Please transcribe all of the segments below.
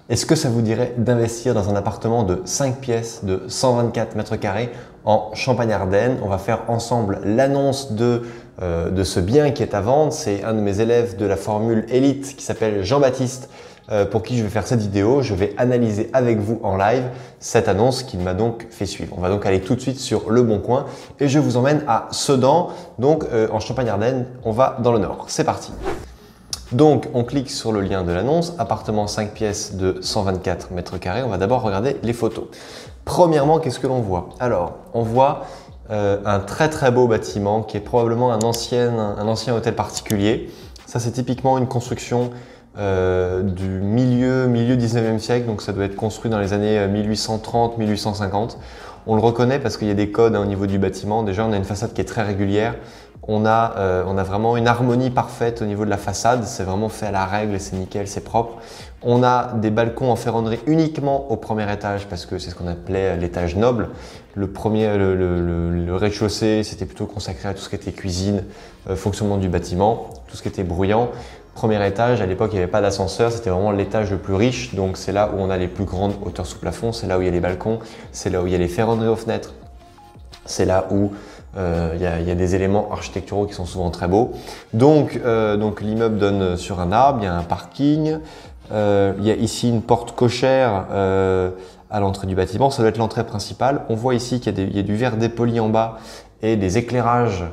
Est-ce que ça vous dirait d'investir dans un appartement de 5 pièces de 124 mètres carrés en Champagne-Ardenne? On va faire ensemble l'annonce de ce bien qui est à vendre. C'est un de mes élèves de la formule Elite qui s'appelle Jean-Baptiste pour qui je vais faire cette vidéo. Je vais analyser avec vous en live cette annonce qu'il m'a donc fait suivre. On va donc aller tout de suite sur Le Bon Coin et je vous emmène à Sedan, donc en Champagne-Ardenne. On va dans le nord. C'est parti. Donc, on clique sur le lien de l'annonce, appartement 5 pièces de 124 mètres carrés. On va d'abord regarder les photos. Premièrement, qu'est-ce que l'on voit? Alors, on voit un très beau bâtiment qui est probablement un ancien hôtel particulier. Ça, c'est typiquement une construction du milieu 19e siècle, donc ça doit être construit dans les années 1830-1850. On le reconnaît parce qu'il y a des codes au niveau du bâtiment. Déjà, on a une façade qui est très régulière. On a vraiment une harmonie parfaite au niveau de la façade. C'est vraiment fait à la règle, c'est nickel, c'est propre. On a des balcons en ferronnerie uniquement au premier étage parce que c'est ce qu'on appelait l'étage noble. Le rez-de-chaussée, c'était plutôt consacré à tout ce qui était cuisine, fonctionnement du bâtiment, tout ce qui était bruyant. Premier étage, à l'époque, il n'y avait pas d'ascenseur, c'était vraiment l'étage le plus riche. Donc, c'est là où on a les plus grandes hauteurs sous plafond, c'est là où il y a les balcons, c'est là où il y a les ferronneries aux fenêtres. C'est là où il y a des éléments architecturaux qui sont souvent très beaux. Donc l'immeuble donne sur un arbre, il y a un parking, il y a ici une porte cochère à l'entrée du bâtiment, ça doit être l'entrée principale. On voit ici qu'il y a du verre dépoli en bas et des éclairages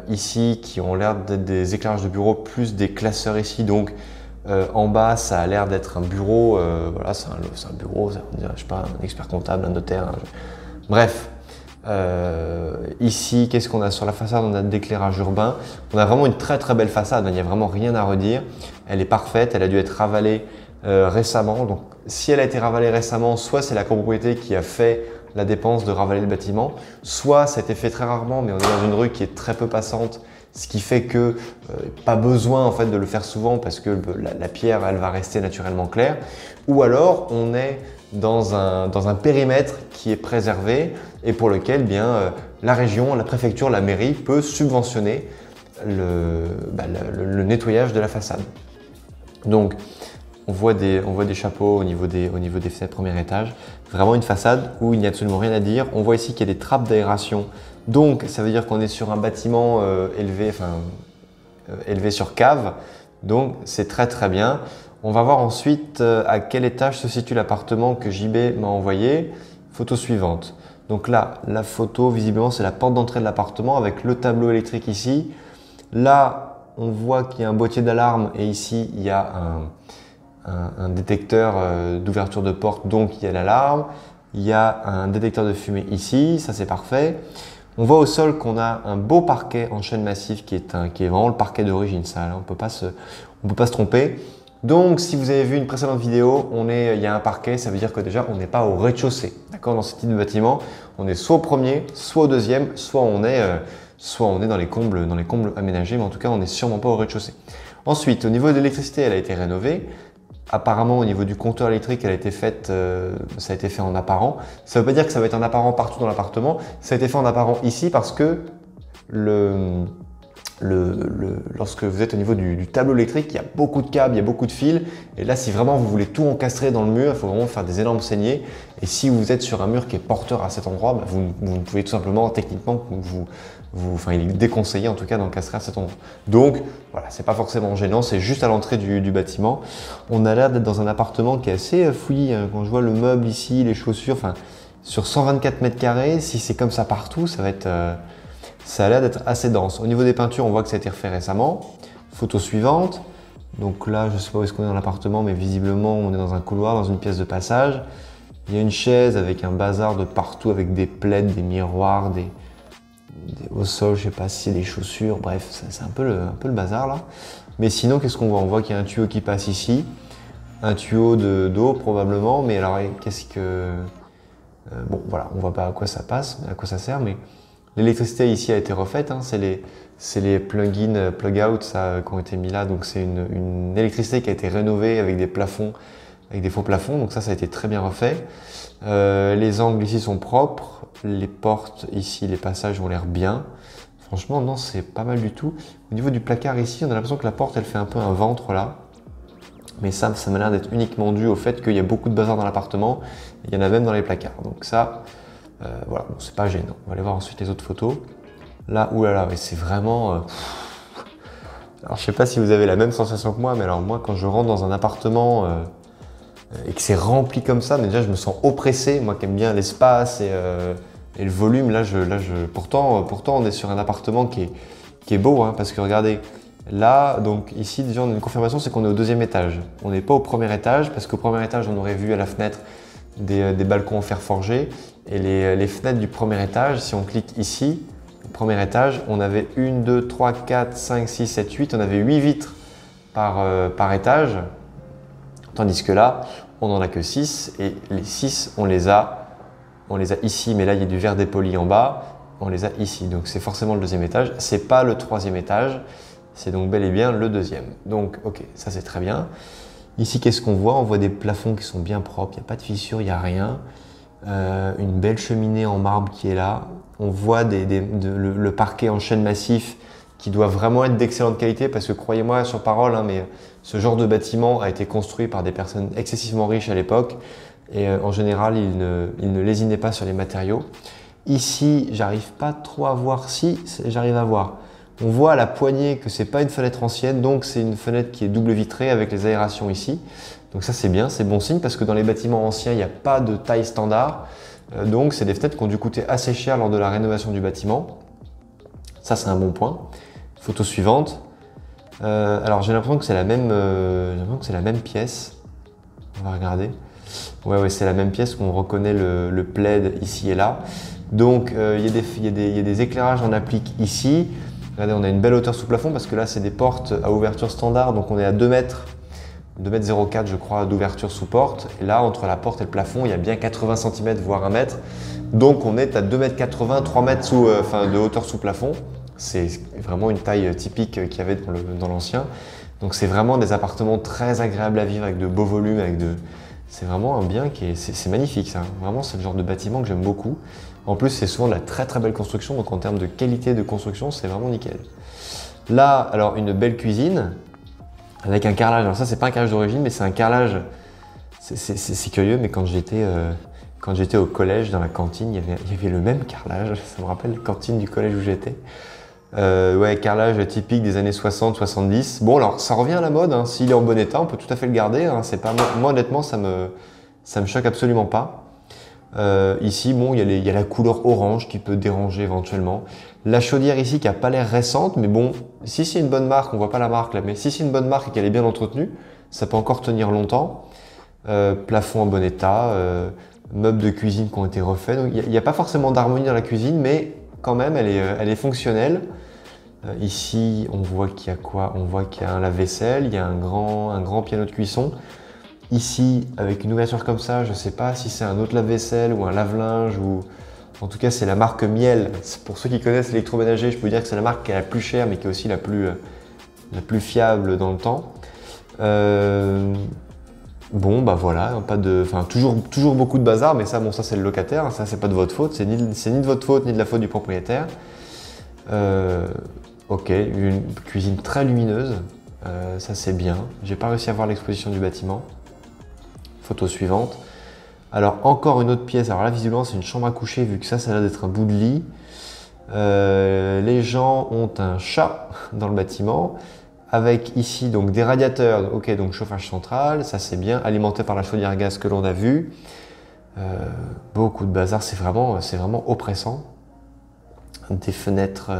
ici qui ont l'air d'être des éclairages de bureau plus des classeurs ici. Donc en bas, ça a l'air d'être un bureau, voilà, c'est un bureau, on dirait, je sais pas, un expert comptable, un notaire, bref. Ici, qu'est-ce qu'on a sur la façade? On a de l'éclairage urbain. On a vraiment une très belle façade. Il n'y a vraiment rien à redire. Elle est parfaite. Elle a dû être ravalée récemment. Donc, si elle a été ravalée récemment, soit c'est la copropriété qui a fait la dépense de ravaler le bâtiment, soit ça a été fait très rarement, mais on est dans une rue qui est très peu passante, ce qui fait que pas besoin en fait de le faire souvent parce que la pierre, elle va rester naturellement claire. Ou alors, on est dans un périmètre qui est préservé et pour lequel la région, la préfecture, la mairie peut subventionner le nettoyage de la façade. Donc, on voit des chapeaux au niveau des fenêtres premier étage. Vraiment une façade où il n'y a absolument rien à dire. On voit ici qu'il y a des trappes d'aération. Donc, ça veut dire qu'on est sur un bâtiment élevé sur cave. Donc, c'est très bien. On va voir ensuite à quel étage se situe l'appartement que JB m'a envoyé. Photo suivante. Donc là, la photo, visiblement, c'est la porte d'entrée de l'appartement avec le tableau électrique ici. Là, on voit qu'il y a un boîtier d'alarme et ici, il y a un détecteur d'ouverture de porte, donc il y a l'alarme. Il y a un détecteur de fumée ici, ça c'est parfait. On voit au sol qu'on a un beau parquet en chêne massif qui est vraiment le parquet d'origine. Ça, on ne peut pas se tromper. Donc, si vous avez vu une précédente vidéo, il y a un parquet, ça veut dire que déjà, on n'est pas au rez-de-chaussée. D'accord? Dans ce type de bâtiment, on est soit au premier, soit au deuxième, soit on est dans les combles aménagés, mais en tout cas, on n'est sûrement pas au rez-de-chaussée. Ensuite, au niveau de l'électricité, elle a été rénovée. Apparemment, au niveau du compteur électrique, ça a été fait en apparent. Ça ne veut pas dire que ça va être en apparent partout dans l'appartement. Ça a été fait en apparent ici parce que lorsque vous êtes au niveau du tableau électrique, il y a beaucoup de câbles, il y a beaucoup de fils. Et là, si vraiment vous voulez tout encastrer dans le mur, il faut vraiment faire des énormes saignées. Et si vous êtes sur un mur qui est porteur à cet endroit, vous ne pouvez tout simplement, techniquement, il est déconseillé en tout cas d'encastrer à cet endroit. Donc voilà, c'est pas forcément gênant, c'est juste à l'entrée du bâtiment. On a l'air d'être dans un appartement qui est assez fouillis. Quand je vois le meuble ici, les chaussures, sur 124 mètres carrés, si c'est comme ça partout, ça a l'air d'être assez dense. Au niveau des peintures, on voit que ça a été refait récemment. Photo suivante. Donc là, je ne sais pas où est-ce qu'on est dans l'appartement, mais visiblement, on est dans un couloir, dans une pièce de passage. Il y a une chaise avec un bazar de partout, avec des plaids, des miroirs, au sol, je ne sais pas si c'est des chaussures. Bref, c'est un peu le bazar là. Mais sinon, qu'est-ce qu'on voit? On voit qu'il y a un tuyau qui passe ici. Un tuyau d'eau probablement, mais alors qu'est-ce que... bon, voilà, on ne voit pas à quoi ça passe, à quoi ça sert, mais... L'électricité ici a été refaite, c'est les plug-in, plug-out qui ont été mis là. Donc c'est une électricité qui a été rénovée avec des plafonds, avec des faux plafonds. Donc ça a été très bien refait. Les angles ici sont propres. Les portes ici, les passages ont l'air bien. Franchement, non, c'est pas mal du tout. Au niveau du placard ici, on a l'impression que la porte, elle fait un peu un ventre là. Mais ça m'a l'air d'être uniquement dû au fait qu'il y a beaucoup de bazar dans l'appartement. Il y en a même dans les placards. Donc ça, voilà, bon, c'est pas gênant. On va aller voir ensuite les autres photos. Là, oulala, mais c'est vraiment... Alors je sais pas si vous avez la même sensation que moi, mais alors moi quand je rentre dans un appartement et que c'est rempli comme ça, mais déjà je me sens oppressé, moi qui aime bien l'espace et le volume, pourtant on est sur un appartement qui est beau, hein, parce que regardez, là, donc ici déjà on a une confirmation, c'est qu'on est au 2e étage. On n'est pas au 1er étage, parce qu'au 1er étage on aurait vu à la fenêtre des balcons en fer forgé, et les fenêtres du 1er étage, si on clique ici, au 1er étage, on avait 1, 2, 3, 4, 5, 6, 7, 8, on avait 8 vitres par étage, tandis que là, on n'en a que 6, et les 6, on les a ici, mais là, il y a du verre dépoli en bas, on les a ici, donc c'est forcément le 2e étage, c'est pas le 3e étage, c'est donc bel et bien le 2e. Donc, ok, ça c'est très bien. Ici, qu'est-ce qu'on voit? On voit des plafonds qui sont bien propres, il n'y a pas de fissures, il n'y a rien. Une belle cheminée en marbre qui est là. On voit le parquet en chêne massif qui doit vraiment être d'excellente qualité parce que croyez-moi sur parole, hein, mais ce genre de bâtiment a été construit par des personnes excessivement riches à l'époque et en général ils ne lésinaient pas sur les matériaux. Ici, j'arrive pas trop à voir, si j'arrive à voir. On voit à la poignée que c'est pas une fenêtre ancienne, donc c'est une fenêtre qui est double vitrée avec les aérations ici. Donc ça c'est bien, c'est bon signe parce que dans les bâtiments anciens, il n'y a pas de taille standard. Donc c'est des fenêtres qui ont dû coûter assez cher lors de la rénovation du bâtiment. Ça c'est un bon point. Photo suivante. Alors j'ai l'impression que c'est la même pièce. On va regarder. Ouais, c'est la même pièce qu'on reconnaît le plaid ici et là. Donc il y a des éclairages en applique ici. Regardez, on a une belle hauteur sous plafond parce que là c'est des portes à ouverture standard, donc on est à 2 mètres. 2,04 m je crois d'ouverture sous porte, et là entre la porte et le plafond il y a bien 80 cm voire 1 mètre, donc on est à 2,80 m, 3 mètres de hauteur sous plafond. C'est vraiment une taille typique qu'il y avait dans l'ancien, donc c'est vraiment des appartements très agréables à vivre avec de beaux volumes, c'est vraiment un bien c'est magnifique ça, vraiment c'est le genre de bâtiment que j'aime beaucoup. En plus c'est souvent de la très très belle construction, donc en termes de qualité de construction c'est vraiment nickel. Là alors une belle cuisine avec un carrelage. Alors ça, c'est pas un carrelage d'origine, mais c'est un carrelage. C'est curieux, mais quand j'étais au collège, dans la cantine, il y avait le même carrelage. Ça me rappelle la cantine du collège où j'étais. Ouais, carrelage typique des années 60-70. Bon, alors ça revient à la mode. Hein. S'il est en bon état, on peut tout à fait le garder. Hein. C'est pas moi, honnêtement, ça me choque absolument pas. Ici, bon, il y a la couleur orange qui peut déranger éventuellement. La chaudière ici qui a pas l'air récente, mais bon, si c'est une bonne marque, on voit pas la marque là, mais si c'est une bonne marque et qu'elle est bien entretenue, ça peut encore tenir longtemps. Plafond en bon état, meubles de cuisine qui ont été refaits. Donc il n'y a pas forcément d'harmonie dans la cuisine, mais quand même elle est fonctionnelle. Ici, on voit qu'il y a quoi? On voit qu'il y a un lave-vaisselle, il y a un grand piano de cuisson. Ici, avec une ouverture comme ça, je ne sais pas si c'est un autre lave-vaisselle ou un lave-linge ou... En tout cas, c'est la marque Miel. Pour ceux qui connaissent l'électroménager, je peux vous dire que c'est la marque qui est la plus chère, mais qui est aussi la plus fiable dans le temps. Bon, bah voilà, toujours beaucoup de bazar, mais ça, bon, ça c'est le locataire, ça c'est pas de votre faute, c'est ni de votre faute ni de la faute du propriétaire. Ok, une cuisine très lumineuse, ça c'est bien. J'ai pas réussi à voir l'exposition du bâtiment. Photo suivante. Alors encore une autre pièce, alors là visiblement c'est une chambre à coucher vu que ça a l'air d'être un bout de lit. Les gens ont un chat dans le bâtiment avec ici donc des radiateurs, ok, donc chauffage central, ça c'est bien, alimenté par la chaudière à gaz que l'on a vu. Beaucoup de bazar, c'est vraiment oppressant. Des fenêtres,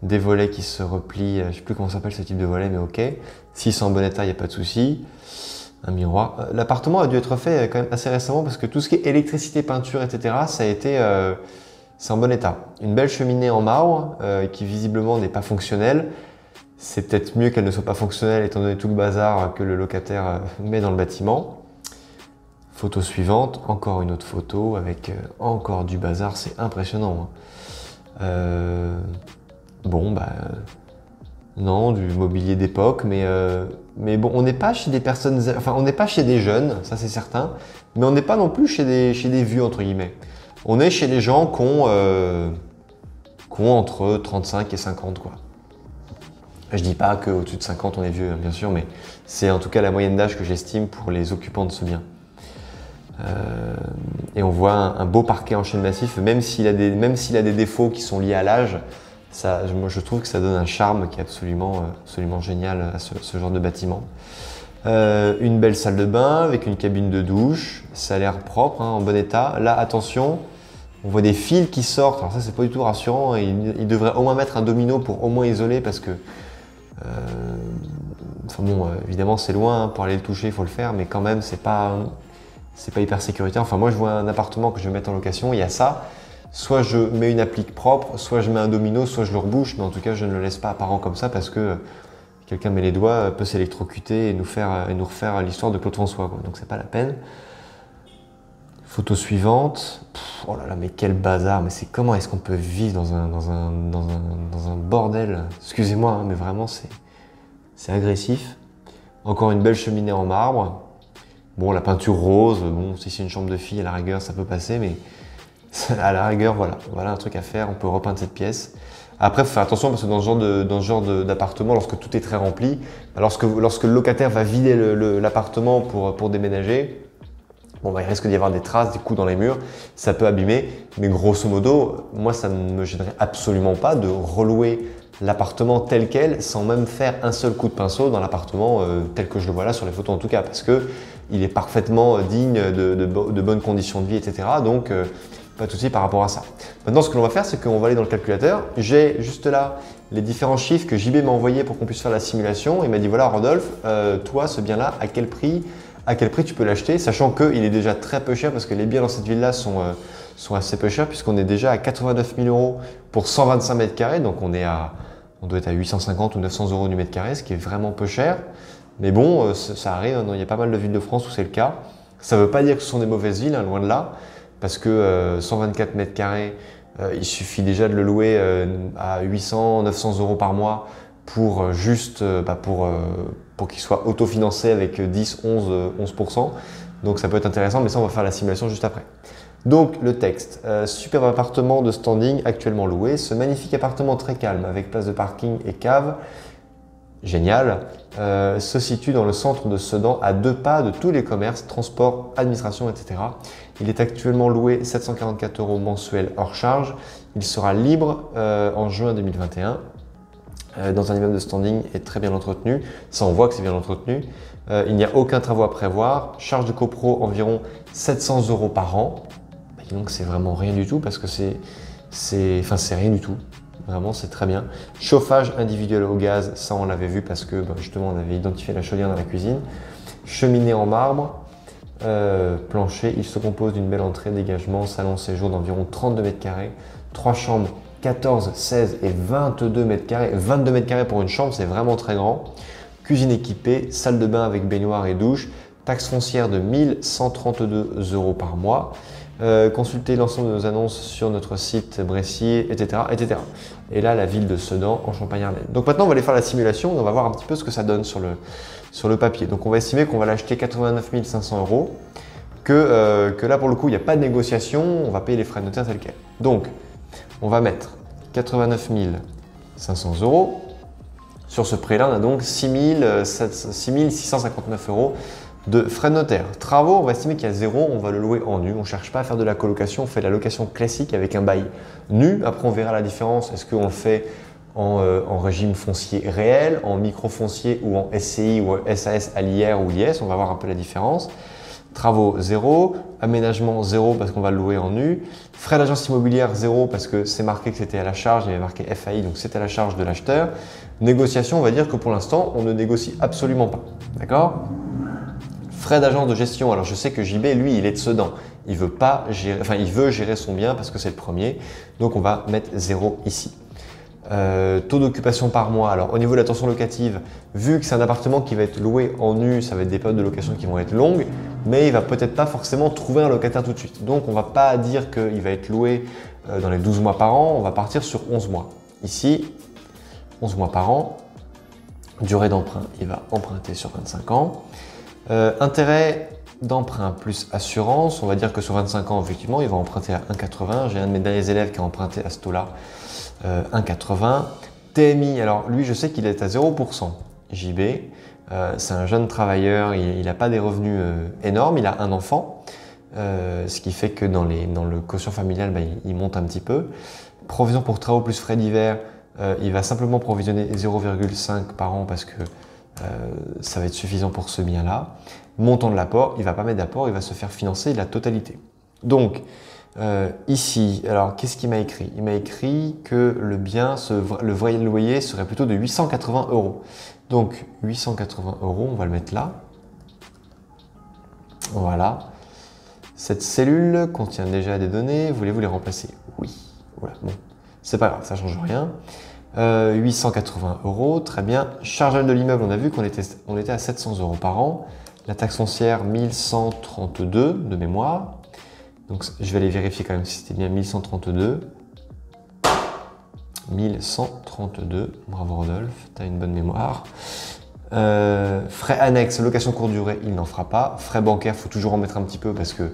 des volets qui se replient, je ne sais plus comment s'appelle ce type de volet, mais ok. Si c'est en bon état, il n'y a pas de souci. Un miroir. L'appartement a dû être fait quand même assez récemment parce que tout ce qui est électricité, peinture, etc., c'est en bon état. Une belle cheminée en marbre qui visiblement n'est pas fonctionnelle. C'est peut-être mieux qu'elle ne soit pas fonctionnelle étant donné tout le bazar que le locataire met dans le bâtiment. Photo suivante, encore une autre photo avec encore du bazar, c'est impressionnant. Bon, bah... non, du mobilier d'époque, mais bon, on n'est pas chez des personnes, enfin, on n'est pas chez des jeunes, ça c'est certain, mais on n'est pas non plus chez des vieux, entre guillemets. On est chez des gens qui ont entre 35 et 50, quoi. Je dis pas qu'au-dessus de 50 on est vieux, bien sûr, mais c'est en tout cas la moyenne d'âge que j'estime pour les occupants de ce bien. Et on voit un beau parquet en chêne massif, même s'il a des défauts qui sont liés à l'âge, moi je trouve que ça donne un charme qui est absolument génial à ce genre de bâtiment. Une belle salle de bain avec une cabine de douche, ça a l'air propre, hein, en bon état. Là, attention, on voit des fils qui sortent, alors ça c'est pas du tout rassurant, et il devrait au moins mettre un domino pour au moins isoler parce que, enfin bon, évidemment c'est loin, hein, pour aller le toucher il faut le faire, mais quand même c'est pas hyper sécuritaire. Enfin moi je vois un appartement que je vais mettre en location, il y a ça, soit je mets une applique propre, soit je mets un domino, soit je le rebouche, mais en tout cas je ne le laisse pas apparent comme ça parce que quelqu'un met les doigts, peut s'électrocuter et nous refaire l'histoire de Claude François, quoi. Donc c'est pas la peine. Photo suivante. Oh là là, mais quel bazar, mais comment est-ce qu'on peut vivre dans un bordel? Excusez-moi, hein, mais vraiment c'est agressif. Encore une belle cheminée en marbre. Bon, la peinture rose, bon, si c'est une chambre de fille, à la rigueur, ça peut passer, mais à la rigueur, voilà un truc à faire, on peut repeindre cette pièce. Après, il faut faire attention parce que dans ce genre d'appartement, lorsque tout est très rempli, lorsque le locataire va vider l'appartement pour déménager, bon, il risque d'y avoir des traces, des coups dans les murs, ça peut abîmer, mais grosso modo, moi ça ne me gênerait absolument pas de relouer l'appartement tel quel sans même faire un seul coup de pinceau dans l'appartement tel que je le vois là sur les photos en tout cas, parce que il est parfaitement digne de bonnes conditions de vie, etc. Donc pas de souci par rapport à ça. Maintenant, ce que l'on va faire, c'est qu'on va aller dans le calculateur. J'ai juste là les différents chiffres que JB m'a envoyés pour qu'on puisse faire la simulation. Il m'a dit voilà Rodolphe, toi ce bien-là, à quel prix tu peux l'acheter, sachant qu'il est déjà très peu cher parce que les biens dans cette ville-là sont assez peu chers puisqu'on est déjà à 89 000 € pour 125 mètres carrés. Donc on doit être à 850 ou 900 € du mètre carré, ce qui est vraiment peu cher. Mais bon, ça arrive, hein, il y a pas mal de villes de France où c'est le cas. Ça ne veut pas dire que ce sont des mauvaises villes, hein, loin de là. Parce que 124 mètres carrés, il suffit déjà de le louer à 800, 900 € par mois pour pour qu'il soit autofinancé avec 10, 11%. Donc ça peut être intéressant, mais ça on va faire la simulation juste après. Donc le texte, superbe appartement de standing actuellement loué, ce magnifique appartement très calme avec place de parking et cave, génial, se situe dans le centre de Sedan à 2 pas de tous les commerces, transports, administration, etc. Il est actuellement loué 744 € mensuels hors charge. Il sera libre en juin 2021 dans un immeuble de standing et très bien entretenu. Ça, on voit que c'est bien entretenu. Il n'y a aucun travaux à prévoir. Charge de copro environ 700 € par an. Donc c'est vraiment rien du tout parce que c'est rien du tout. Vraiment, c'est très bien. Chauffage individuel au gaz, ça on l'avait vu parce que justement on avait identifié la chaudière dans la cuisine. Cheminée en marbre, plancher. Il se compose d'une belle entrée, dégagement, salon séjour d'environ 32 mètres carrés, 3 chambres, 14, 16 et 22 mètres carrés. 22 mètres carrés pour une chambre, c'est vraiment très grand. Cuisine équipée, salle de bain avec baignoire et douche, taxe foncière de 1132 € par mois. Consultez l'ensemble de nos annonces sur notre site Bressier, etc., etc. Et là, la ville de Sedan en Champagne-Ardenne. Donc maintenant, on va aller faire la simulation et on va voir un petit peu ce que ça donne sur le papier. Donc on va estimer qu'on va l'acheter 89 500 €, que là pour le coup, il n'y a pas de négociation, on va payer les frais de notaire tels quels. Donc on va mettre 89 500 €. Sur ce prix-là, on a donc 6 659 € de frais de notaire. Travaux, on va estimer qu'il y a 0, on va le louer en nu. On ne cherche pas à faire de la colocation, on fait de la location classique avec un bail nu. Après, on verra la différence. Est-ce qu'on le fait en régime foncier réel, en micro-foncier ou en SCI ou SAS à l'IR ou l'IS? On va voir un peu la différence. Travaux 0, aménagement 0 parce qu'on va le louer en nu, frais d'agence immobilière 0 parce que c'est marqué que c'était à la charge, il y avait marqué FAI donc c'est à la charge de l'acheteur. Négociation, on va dire que pour l'instant on ne négocie absolument pas, d'accord? Frais d'agence de gestion, alors je sais que JB lui il est de Sedan, il veut gérer son bien parce que c'est le premier, donc on va mettre 0 ici. Taux d'occupation par mois, alors au niveau de la tension locative, vu que c'est un appartement qui va être loué en nu, ça va être des périodes de location qui vont être longues, mais il va peut-être pas forcément trouver un locataire tout de suite. Donc on va pas dire qu'il va être loué dans les 12 mois par an, on va partir sur 11 mois. Ici, 11 mois par an, durée d'emprunt, il va emprunter sur 25 ans. Intérêt d'emprunt plus assurance, on va dire que sur 25 ans, effectivement, il va emprunter à 1,80. J'ai un de mes derniers élèves qui a emprunté à ce taux-là, 1,80. TMI, alors lui, je sais qu'il est à 0%. JB, c'est un jeune travailleur, il n'a pas des revenus énormes, il a un enfant, ce qui fait que dans le quotient familial, il monte un petit peu. Provision pour travaux plus frais d'hiver, il va simplement provisionner 0,5 par an parce que ça va être suffisant pour ce bien-là. Montant de l'apport, il ne va pas mettre d'apport, il va se faire financer la totalité. Donc, ici, alors qu'est-ce qu'il m'a écrit? Il m'a écrit que le bien, le vrai loyer serait plutôt de 880 €. Donc 880 €, on va le mettre là. Voilà. Cette cellule contient déjà des données, voulez-vous les remplacer? Oui. Voilà, bon, c'est pas grave, ça ne change rien. 880 €, très bien. Charge annuelle de l'immeuble, on a vu qu'on était à 700 € par an. La taxe foncière, 1132 de mémoire. Donc, je vais aller vérifier quand même si c'était bien 1132. 1132, bravo Rodolphe, tu as une bonne mémoire. Frais annexes, location courte durée, il n'en fera pas. Frais bancaires, il faut toujours en mettre un petit peu parce que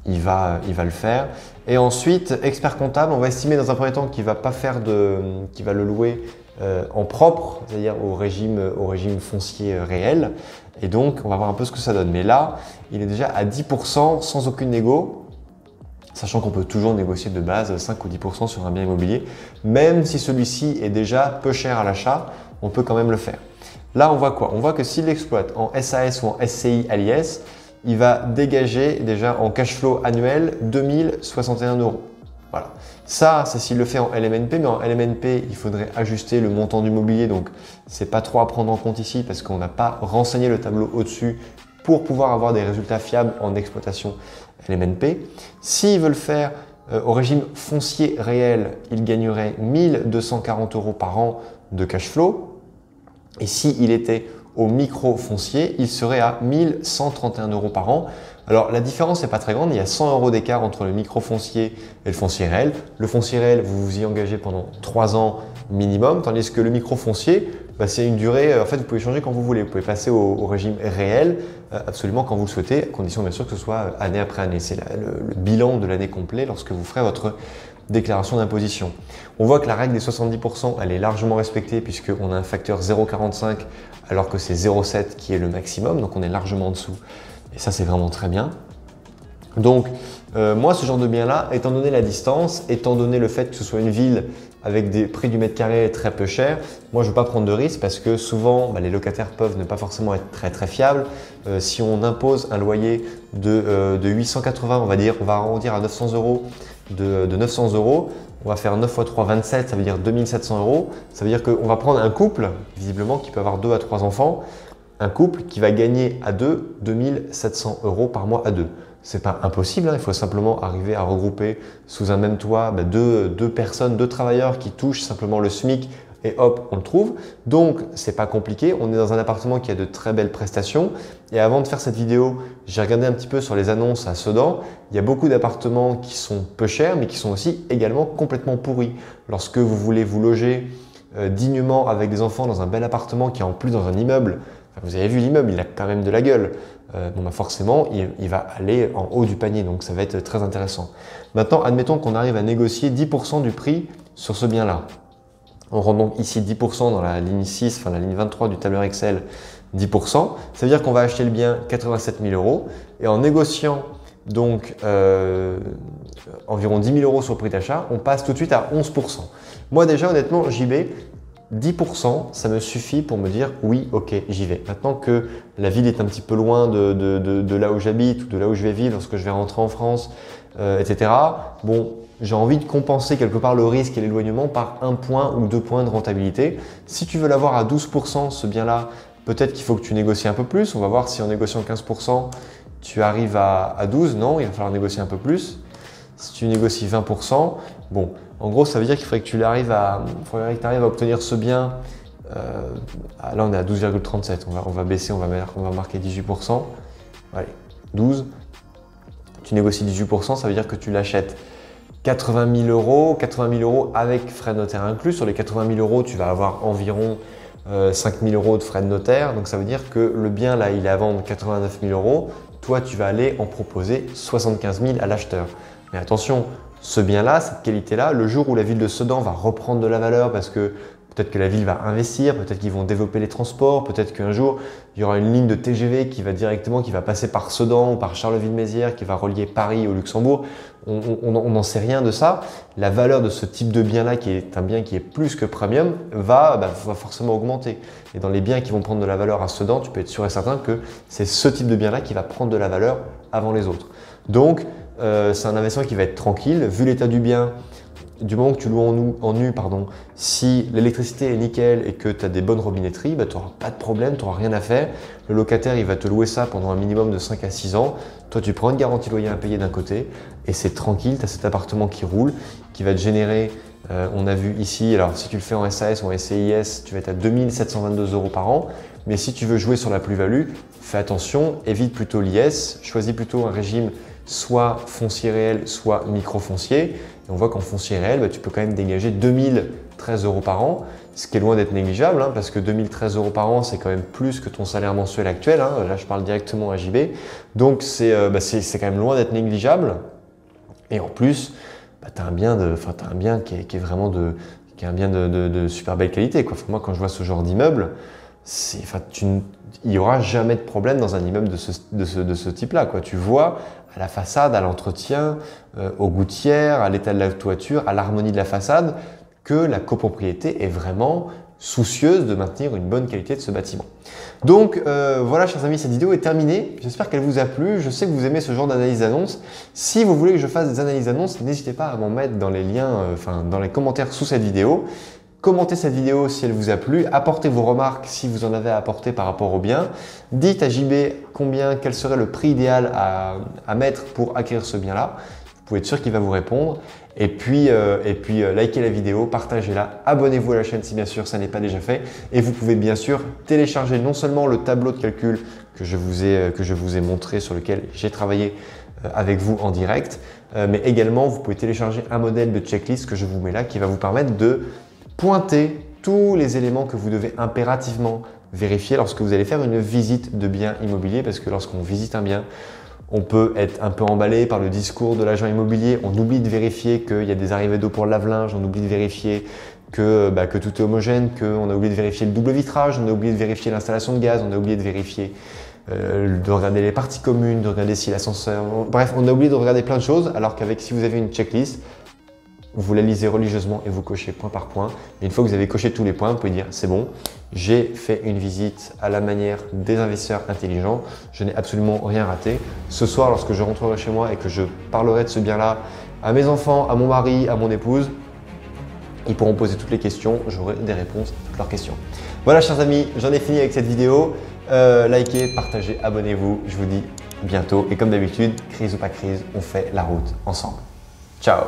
il va le faire. Et ensuite, expert comptable, on va estimer dans un premier temps qu'il va pas faire qu'il va le louer en propre, c'est-à-dire au régime foncier réel. Et donc, on va voir un peu ce que ça donne. Mais là, il est déjà à 10% sans aucune négo, sachant qu'on peut toujours négocier de base 5 ou 10% sur un bien immobilier. Même si celui-ci est déjà peu cher à l'achat, on peut quand même le faire. Là, on voit quoi? On voit que s'il l'exploite en SAS ou en SCI à l'IS, il va dégager déjà en cash flow annuel 2061 €. Voilà. Ça, c'est s'il le fait en LMNP, mais en LMNP, il faudrait ajuster le montant du mobilier. Donc, c'est pas trop à prendre en compte ici parce qu'on n'a pas renseigné le tableau au-dessus pour pouvoir avoir des résultats fiables en exploitation LMNP. S'il veut le faire au régime foncier réel, il gagnerait 1240 € par an de cash flow. Et s'il était au micro foncier, il serait à 1131 € par an. Alors la différence n'est pas très grande, il y a 100 € d'écart entre le micro foncier et le foncier réel. Le foncier réel, vous vous y engagez pendant 3 ans minimum, tandis que le micro foncier, c'est une durée, en fait vous pouvez changer quand vous voulez. Vous pouvez passer au régime réel absolument quand vous le souhaitez, à condition bien sûr que ce soit année après année. C'est le bilan de l'année complet lorsque vous ferez votre déclaration d'imposition. On voit que la règle des 70%, elle est largement respectée puisqu'on a un facteur 0,45 alors que c'est 0,7 qui est le maximum, donc on est largement en dessous. Et ça, c'est vraiment très bien. Donc, moi, ce genre de bien-là, étant donné la distance, étant donné le fait que ce soit une ville avec des prix du mètre carré très peu chers, moi, je ne veux pas prendre de risque parce que souvent, les locataires peuvent ne pas forcément être très très fiables. Si on impose un loyer de 880, on va arrondir à 900 €, de 900 €, on va faire 9 x 3, 27, ça veut dire 2700 €. Ça veut dire qu'on va prendre un couple, visiblement, qui peut avoir 2 à 3 enfants, un couple qui va gagner à deux 2700 € par mois à deux. C'est pas impossible, il faut simplement arriver à regrouper sous un même toit deux personnes, deux travailleurs qui touchent simplement le SMIC et hop, on le trouve. Donc, c'est pas compliqué. On est dans un appartement qui a de très belles prestations. Et avant de faire cette vidéo, j'ai regardé un petit peu sur les annonces à Sedan. Il y a beaucoup d'appartements qui sont peu chers, mais qui sont aussi également complètement pourris. Lorsque vous voulez vous loger dignement avec des enfants dans un bel appartement qui est en plus dans un immeuble, vous avez vu l'immeuble, il a quand même de la gueule. Forcément, il va aller en haut du panier, donc ça va être très intéressant. Maintenant, admettons qu'on arrive à négocier 10% du prix sur ce bien-là. On rentre donc ici 10% dans la ligne 6, enfin la ligne 23 du tableur Excel, 10%. Ça veut dire qu'on va acheter le bien 87 000 € et en négociant donc environ 10 000 € sur le prix d'achat, on passe tout de suite à 11%. Moi déjà, honnêtement, JB, 10%, ça me suffit pour me dire oui, ok, j'y vais. Maintenant que la ville est un petit peu loin de là où j'habite ou de là où je vais vivre lorsque je vais rentrer en France, etc. Bon, j'ai envie de compenser quelque part le risque et l'éloignement par 1 point ou 2 points de rentabilité. Si tu veux l'avoir à 12%, ce bien-là, peut-être qu'il faut que tu négocies un peu plus. On va voir si en négociant 15%, tu arrives à 12. Non, il va falloir négocier un peu plus. Si tu négocies 20%, bon, en gros, ça veut dire qu'il faudrait que tu arrives à obtenir ce bien. Là, on est à 12,37. On va baisser, on va marquer 18%. Allez, 12. Tu négocies 18%, ça veut dire que tu l'achètes 80 000 €. 80 000 € avec frais de notaire inclus. Sur les 80 000 €, tu vas avoir environ 5 000 € de frais de notaire. Donc, ça veut dire que le bien, là, il est à vendre 89 000 €. Toi, tu vas aller en proposer 75 000 à l'acheteur. Mais attention, ce bien-là, cette qualité-là, le jour où la ville de Sedan va reprendre de la valeur parce que Peut-être que la ville va investir, peut-être qu'ils vont développer les transports, peut-être qu'un jour, il y aura une ligne de TGV qui va passer par Sedan ou par Charleville-Mézières, qui va relier Paris au Luxembourg. On n'en sait rien de ça. La valeur de ce type de bien-là, qui est un bien qui est plus que premium, va forcément augmenter. Et dans les biens qui vont prendre de la valeur à Sedan, tu peux être sûr et certain que c'est ce type de bien-là qui va prendre de la valeur avant les autres. Donc, c'est un investissement qui va être tranquille. Vu l'état du bien, du moment que tu loues en nu, si l'électricité est nickel et que tu as des bonnes robinetteries, tu n'auras pas de problème, tu n'auras rien à faire. Le locataire, il va te louer ça pendant un minimum de 5 à 6 ans. Toi, tu prends une garantie loyer impayée d'un côté et c'est tranquille, tu as cet appartement qui roule, qui va te générer, on a vu ici, alors si tu le fais en SAS ou en SCIS, tu vas être à 2 722 € par an. Mais si tu veux jouer sur la plus-value, fais attention, évite plutôt l'IS, choisis plutôt un régime soit foncier réel, soit micro-foncier. Et on voit qu'en foncier réel, tu peux quand même dégager 2013 € par an, ce qui est loin d'être négligeable, parce que 2013 € par an, c'est quand même plus que ton salaire mensuel actuel. Là, je parle directement à JB. Donc, c'est quand même loin d'être négligeable. Et en plus, tu as un bien, qui est vraiment de super belle qualité, quoi. Moi, quand je vois ce genre d'immeuble, il n'y aura jamais de problème dans un immeuble de ce type-là, quoi. Tu vois à la façade, à l'entretien, aux gouttières, à l'état de la toiture, à l'harmonie de la façade, que la copropriété est vraiment soucieuse de maintenir une bonne qualité de ce bâtiment. Donc voilà, chers amis, cette vidéo est terminée. J'espère qu'elle vous a plu. Je sais que vous aimez ce genre d'analyse d'annonces. Si vous voulez que je fasse des analyses d'annonces, n'hésitez pas à m'en mettre dans les liens, dans les commentaires sous cette vidéo. Commentez cette vidéo si elle vous a plu, apportez vos remarques si vous en avez à apporter par rapport au bien. Dites à JB quel serait le prix idéal à mettre pour acquérir ce bien-là. Vous pouvez être sûr qu'il va vous répondre. Et puis likez la vidéo, partagez-la, abonnez-vous à la chaîne si bien sûr ça n'est pas déjà fait. Et vous pouvez bien sûr télécharger non seulement le tableau de calcul que je vous ai montré, sur lequel j'ai travaillé avec vous en direct, mais également vous pouvez télécharger un modèle de checklist que je vous mets là qui va vous permettre de pointer tous les éléments que vous devez impérativement vérifier lorsque vous allez faire une visite de bien immobilier, parce que lorsqu'on visite un bien, on peut être un peu emballé par le discours de l'agent immobilier, on oublie de vérifier qu'il y a des arrivées d'eau pour le lave-linge, on oublie de vérifier que tout est homogène, qu'on a oublié de vérifier le double vitrage, on a oublié de vérifier l'installation de gaz, on a oublié de vérifier, de regarder les parties communes, de regarder si l'ascenseur… Bref, on a oublié de regarder plein de choses, alors qu'avec si vous avez une checklist, vous la lisez religieusement et vous cochez point par point. Et une fois que vous avez coché tous les points, vous pouvez dire c'est bon, j'ai fait une visite à la manière des investisseurs intelligents, je n'ai absolument rien raté. Ce soir, lorsque je rentrerai chez moi et que je parlerai de ce bien-là à mes enfants, à mon mari, à mon épouse, ils pourront poser toutes les questions, j'aurai des réponses à toutes leurs questions. Voilà, chers amis, j'en ai fini avec cette vidéo. Likez, partagez, abonnez-vous. Je vous dis bientôt. Et comme d'habitude, crise ou pas crise, on fait la route ensemble. Ciao!